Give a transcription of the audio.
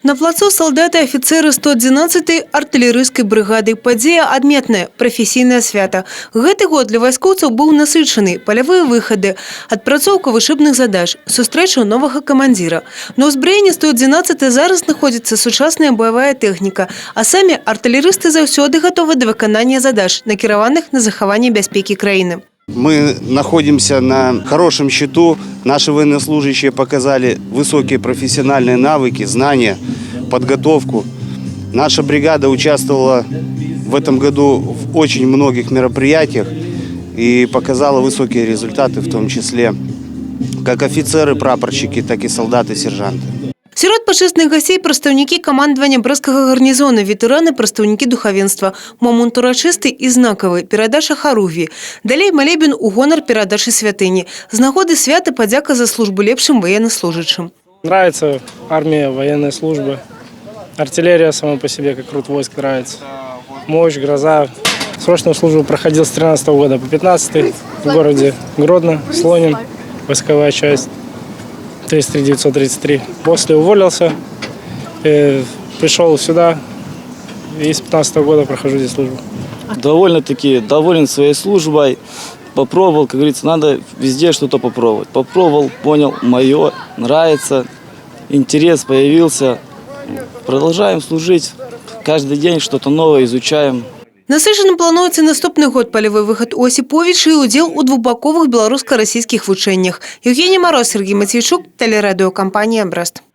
На плацу солдаты и офицеры 111-й артиллерийской бригады. Подзея адметная, профессийное свято. Гэты год для войскоўцаў был насычаны. Полевые выходы, отпрацоўка вышыбных задач, сустрэча нового командира. На ўзбраенні 111-й зараз находится сучасная боевая техника, а сами артиллеристы заўсёды готовы до выканання задач, накіраваных на захаванне бяспекі краіны. Мы находимся на хорошем счету. Наши военнослужащие показали высокие профессиональные навыки, знания, подготовку. Наша бригада участвовала в этом году в очень многих мероприятиях и показала высокие результаты, в том числе как офицеры, прапорщики, так и солдаты, сержанты. Сярод пачэсных гасцей прадстаўнікі камандавання брэсцкага гарнізона, ветэраны, прадстаўнікі духавенства. Момант урачысты і знакавы, перадача харугві. Далей малебен у гонар перадачы святыні. З нагоды свята падзяка за службу лепшым военнослужачым. Нравится армия, военная служба. Артиллерия сама по себе, как род войск, нравится. Мощь, гроза. Срочную службу проходил с 13 года по 15 в городе Гродно, Слоним, войсковая часть. 33933. После уволился, пришел сюда и с 15 года прохожу здесь службу. Довольно-таки доволен своей службой. Попробовал, как говорится, надо везде что-то попробовать. Попробовал, понял, мое, нравится, интерес появился. Продолжаем служить. Каждый день что-то новое изучаем. Насычаным плануецца наступны год. Палявы выхад у Осіповіча і удзел у двухбаковых беларуска-расійскіх вучэннях. Евгений Мороз, Сергей Матвейчук, телерадиокомпания «Брест».